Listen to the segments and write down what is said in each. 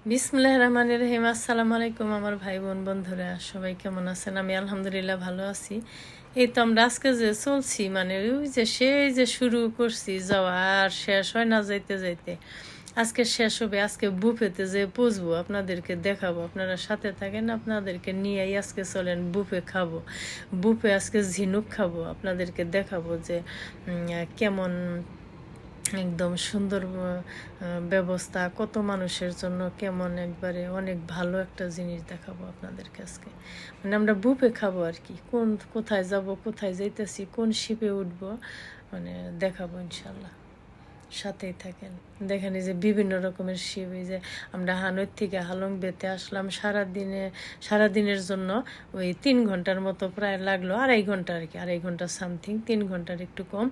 বিসমিল্লাহির রহমানির রহিম। আসসালামু আলাইকুম আমার ভাই বোন বন্ধুরা, সবাই কেমন আছেন? আমি আলহামদুলিল্লাহ ভালো আছি। এই তো আমরা আজকে যে চলছি, মানে ওই যে সেই যে শুরু করছি যাওয়া, আর শেষ হয় না যাইতে যাইতে। আজকে শেষ হবে, আজকে বুফেতে যে পৌঁছবো, আপনাদেরকে দেখাবো। আপনারা সাথে থাকেন, আপনাদেরকে নিয়েই আজকে চলেন বুফে খাবো। বুফে আজকে ঝিনুক খাবো, আপনাদেরকে দেখাবো যে কেমন একদম সুন্দর ব্যবস্থা, কত মানুষের জন্য, কেমন একবারে অনেক ভালো একটা জিনিস দেখাবো আপনাদেরকে আজকে। মানে আমরা বুফে খাবো আর কি, কোথায় যাব, কোথায় যাইতেছি, কোন শিপে উঠবো, মানে দেখাবো ইনশাল্লাহ। সাথেই থাকেন। দেখেন এই যে বিভিন্ন রকমের শিপ, এই যে আমরা হানৈর থেকে হালং বেতে আসলাম সারাদিনের জন্য। ওই 3 ঘন্টার মতো প্রায় লাগলো, 2.5 ঘন্টা আর কি, 2.5 ঘন্টা সামথিং, 3 ঘন্টার একটু কম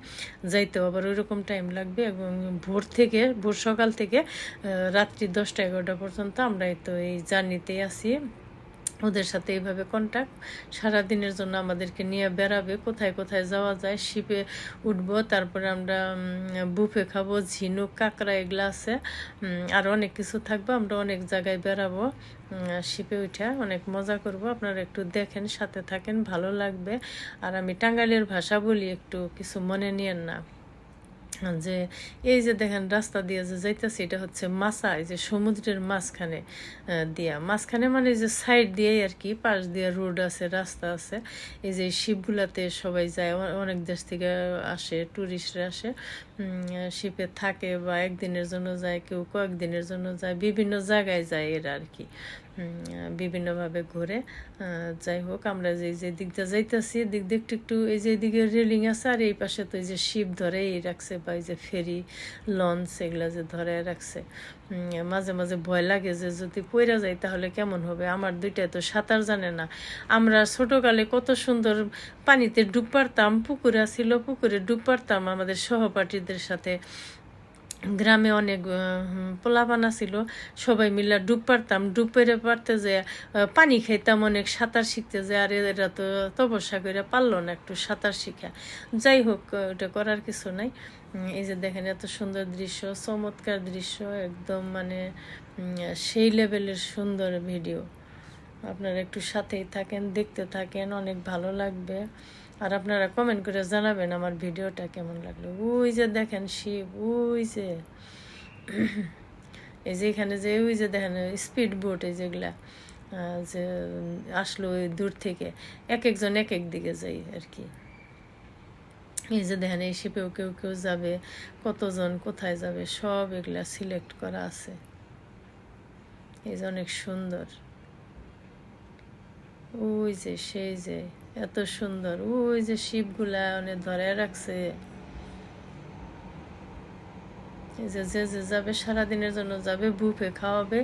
যাইতেও আবার ওই রকম টাইম লাগবে। এবং ভোর সকাল থেকে রাত্রি 10টা 11টা পর্যন্ত আমরা তো এই জার্নিতেই আছি। ওদের সাথে এইভাবে কন্ট্যাক্ট, সারাদিনের জন্য আমাদেরকে নিয়ে বেড়াবে, কোথায় কোথায় যাওয়া যায়, শিপে উঠবো, তারপরে আমরা বুফে খাবো, ঝিনুক, কাঁকড়া এগুলো আছে, আর অনেক কিছু থাকবো। আমরা অনেক জায়গায় বেড়াবো, শিপে উঠে অনেক মজা করব। আপনারা একটু দেখেন, সাথে থাকেন, ভালো লাগবে। আর আমি টাঙ্গাইলের ভাষা বলি, একটু কিছু মনে নিয়েন না। যে এই যে দেখেন রাস্তা দিয়ে যে যাইতেছি, এটা হচ্ছে মাছা, এই যে সমুদ্রের মাঝখানে মাঝখানে মানে যে সাইড দিয়ে আর কি, পাশ দিয়ে রোড আছে, রাস্তা আছে। এই যে শিপগুলাতে সবাই যায়, অনেক দেশ থেকে আসে, ট্যুরিস্টরা আসে, শিপে থাকে, বা একদিনের জন্য যায়, কেউ কয়েকদিনের জন্য যায়, বিভিন্ন জায়গায় যায় এরা আর কি, বিভিন্নভাবে ঘুরে। যাই হোক, আমরা যে দিকটা যাইতেছি, দিক দিয়ে একটু একটু এই যে এদিকে রেলিং আছে, আর এই পাশে তো এই যে শিপ ধরে রাখছে, বা এই যে ফেরি, লঞ্চ, এগুলা যে ধরে রাখছে। মাঝে মাঝে ভয় লাগে যে যদি পইরা যায় তাহলে কেমন হবে। আমার দুইটাই তো সাঁতার জানে না। আমরা ছোটোকালে কত সুন্দর পানিতে ডুব পারতাম, পুকুরে ছিল, পুকুরে ডুব পারতাম আমাদের সহপাঠীদের সাথে। গ্রামে অনেক পোলাপানা ছিল, সবাই মিলে ডুব পারতাম, ডুব পেরে পারতে যে পানি খাইতাম, অনেক সাঁতার শিখতে যে। আর এরা তো তপস্যা করে পারলো না একটু সাঁতার শিখা। যাই হোক, ওটা করার কিছু নাই। এই যে দেখেন এত সুন্দর দৃশ্য, চমৎকার দৃশ্য, একদম মানে সেই লেভেলের সুন্দর ভিডিও। আপনারা একটু সাথেই থাকেন, দেখতে থাকেন, অনেক ভালো লাগবে। আর আপনারা কমেন্ট করে জানাবেন আমার ভিডিওটা কেমন লাগলো। ওই যে দেখেন শিব, ওই যে এই যে এখানে যে ওই যে দেখেন স্পিড বোট, এই যেগুলা যে আসলো ওই দূর থেকে, এক একজন এক এক দিকে যাই আর কি। এই যে দেখেন এই শিপেও কেউ কেউ যাবে, কতজন কোথায় যাবে সব এগুলা সিলেক্ট করা আছে। এই যে অনেক সুন্দর, ওই যে সেই যে এত সুন্দর, ওই যে শিপগুলা অনেক ধরে রাখছে। এই যে যে যে যাবে, সারাদিনের জন্য যাবে, বুফে খাওয়াবে,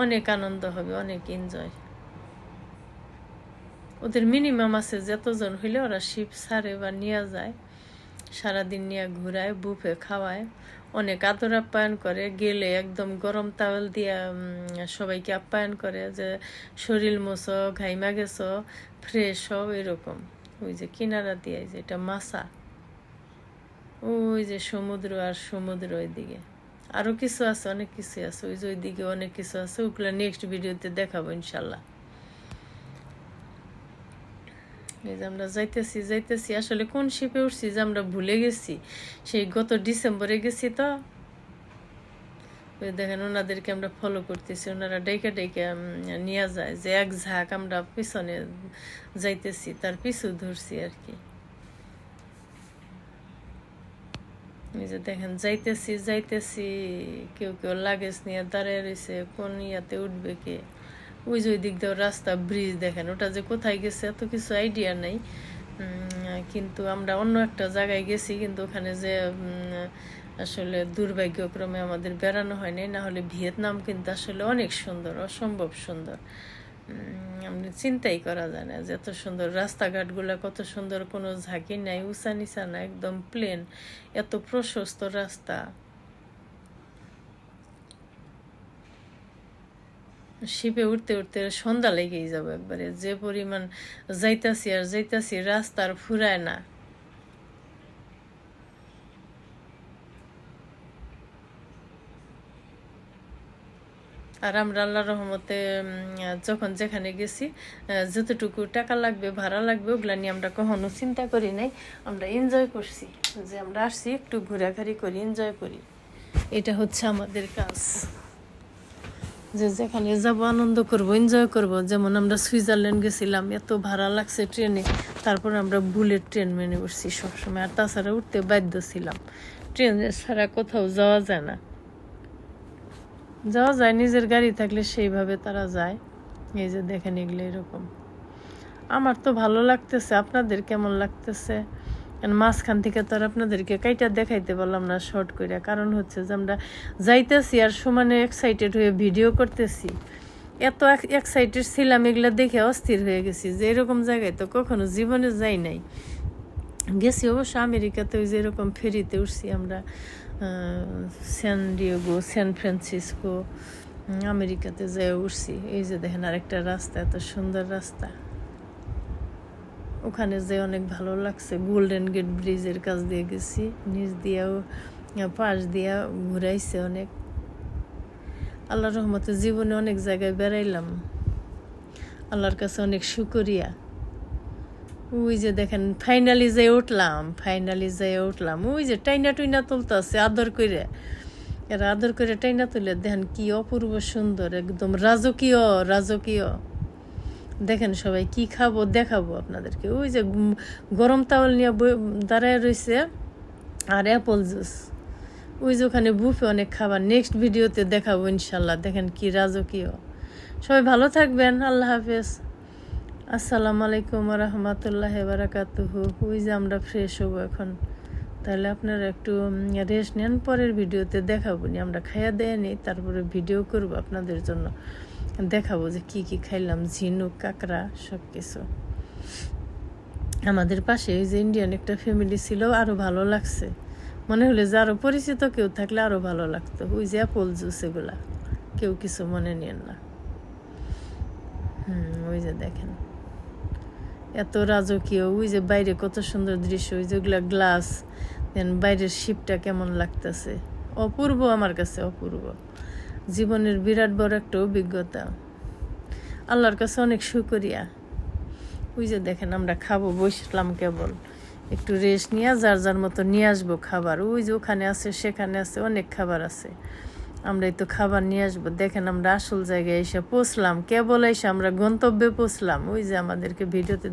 অনেক আনন্দ হবে, অনেক এনজয়। ওদের মিনিমাম আছে যতজন হইলে ওরা শিপ ছাড়ে বা নিয়ে যায়, সারাদিন নিয়ে ঘুরায়, বুফে খাওয়ায়, অনেক আদর আপ্যায়ন করে। গেলে একদম গরম তাওয়েল দিয়ে সবাইকে আপ্যায়ন করে, যে শরীর মোছো, ঘাইমা গেছো, ফ্রেশ হও, এরকম। ওই যে কিনারা দিয়ে, যে এটা মাছা, ওই যে সমুদ্র, আর সমুদ্র ওইদিকে আরও কিছু আছে, অনেক কিছু আছে, ওই যে ওইদিকে অনেক কিছু আছে, ওগুলো নেক্সট ভিডিওতে দেখাবো ইনশাল্লাহ। এই যে আমরা যাইতেছি যাইতেছি, আসলে কোন শিপে উঠছি যে আমরা ভুলে গেছি, সেই গত ডিসেম্বরে গেছি তো। ওই দেখেন ওনাদেরকে আমরা ফলো করতেছি, ওনারা ডাইকা ডাইকা নিয়ে যায়, যে এক ঝাঁক আমরা পিছনে যাইতেছি, তার পিছু ধরছি আর কি। এই যে দেখেন যাইতেছি যাইতেছি, কেউ কেউ লাগেজ নিয়ে দাঁড়িয়ে রয়েছে, কোন ইয়াতে উঠবে কে। ওই যে ওই দিক দিয়ে রাস্তা, ব্রিজ দেখেন, ওটা যে কোথায় গেছে এত কিছু আইডিয়া নেই। কিন্তু আমরা অন্য একটা জায়গায় গেছি, কিন্তু ওখানে যে আসলে দুর্ভাগ্যক্রমে আমাদের বেড়ানো হয়নি, না হলে ভিয়েতনাম কিন্তু আসলে অনেক সুন্দর, অসম্ভব সুন্দর। আপনি চিন্তাই করা যায় না যে এত সুন্দর রাস্তাঘাটগুলো, কত সুন্দর, কোনো ঝাঁকি নাই, উঁচা নিচা না, একদম প্লেন, এত প্রশস্ত রাস্তা। শিপে উঠতে উঠতে সন্ধ্যা লেগেই যাবো একবারে, যে পরিমাণ যাইতাছি আর যাইতাছি, রাস্তা আর ফুরায় না। আর আমরা আল্লাহর রহমতে যখন যেখানে গেছি যতটুকু টাকা লাগবে ভাড়া লাগবে ওগুলা নিয়ে আমরা কখনো চিন্তা করি নাই, আমরা এনজয় করছি, যে আমরা আসছি একটু ঘোরাঘুরি করি, এনজয় করি, এটা হচ্ছে আমাদের কাজ, যে যেখানে যাবো আনন্দ করব, এনজয় করব। যেমন আমরা সুইজারল্যান্ড গেছিলাম, এত ভাড়া লাগছে ট্রেনে, তারপর আমরা বুলেট ট্রেন মেনে উঠছি সবসময়, আর তাছাড়া উঠতে বাধ্য ছিলাম, ট্রেনে ছাড়া কোথাও যাওয়া যায় না, যাওয়া যায় নিজের গাড়ি থাকলে সেইভাবে তারা যায়। এই যে দেখেন এগুলো এরকম, আমার তো ভালো লাগতেছে, আপনাদের কেমন লাগতেছে? মাঝখান থেকে তো আর আপনাদেরকে কাইটা দেখাইতে পারলাম না শর্ট করে, কারণ হচ্ছে যে আমরা যাইতেছি আর সমানে এক্সাইটেড হয়ে ভিডিও করতেছি, এত এক্সাইটেড ছিলাম এগুলা দেখে অস্থির হয়ে গেছি, যে এরকম জায়গায় তো কখনো জীবনে যাই নাই। গেছি অবশ্য আমেরিকাতে, ওই যে এরকম ফেরিতে উঠছি আমরা, স্যান ডিয়েগো, স্যান ফ্রান্সিসকো, আমেরিকাতে যেয়ে উঠছি। এই যে দেখেন আরেকটা রাস্তা, এত সুন্দর রাস্তা, ওখানে যে অনেক ভালো লাগছে। গোল্ডেন গেট ব্রিজের কাছ দিয়ে গেছি, নিচ দিয়েও পাশ দিয়া ঘুরাইছে অনেক। আল্লাহর রহমতে জীবনে অনেক জায়গায় বেড়াইলাম, আল্লাহর কাছে অনেক শুকরিয়া। ওই যে দেখেন ফাইনালি যেয়ে উঠলাম, ওই যে টাইনা টুইনা তুলতে আছে আদর করে, এরা আদর করে টাইনা তুলে দেখেন কি অপূর্ব সুন্দর, একদম রাজকীয়। দেখেন সবাই কি খাবো দেখাবো আপনাদেরকে। ওই যে গরম তাওয়াল নিয়ে দাঁড়ায় রয়েছে, আর অ্যাপল জুস, ওই যে ওখানে বুফে অনেক খাবার, নেক্সট ভিডিওতে দেখাবো ইনশাল্লাহ। দেখেন কি রাজকীয়। সবাই ভালো থাকবেন, আল্লাহ হাফেজ, আসসালামু আলাইকুম রহমতুল্লাহ বারাকাতুহু। ওই যে আমরা ফ্রেশ হবো এখন, তাহলে আপনারা একটু রেস্ট নেন, পরের ভিডিওতে দেখাবো নি, আমরা খাইয়া দেয় নিই, তারপরে ভিডিও করবো আপনাদের জন্য, দেখাবো যে কি কি খাইলাম, ঝিনুক, কাঁকড়া, সব কিছু। আমাদের পাশে ওই যে ইন্ডিয়ান একটা ফ্যামিলি ছিল, আরও ভালো লাগছে, মনে হলো যে আরও পরিচিত কেউ থাকলে আরও ভালো লাগতো। ওই যে অ্যাপল জুস, এগুলা কেউ কিছু মনে নেন না। ওই যে দেখেন এত রাজকীয়, ওই যে বাইরে কত সুন্দর দৃশ্য, ওই যেগুলা গ্লাস, দেন বাইরের শিপটা কেমন লাগতেছে, অপূর্ব, আমার কাছে অপূর্ব, জীবনের বিরাট বড় একটা অভিজ্ঞতা, আল্লাহর কাছে অনেক শুকরিয়া। ওই যে দেখেন আমরা খাবো, বসলাম কেবল একটু রেস্ট নিয়ে, যার যার মতো নিয়ে আসবো খাবার, ওই যে ওখানে আছে সেখানে আছে, অনেক খাবার আছে, আমরাই তো খাবার নিয়ে আসবো। দেখেন আমরা আসল জায়গায় এসে পৌঁছলাম, কেবল এসে আমরা গন্তব্যে পৌঁছলাম। ওই যে আমাদেরকে ভিডিওতে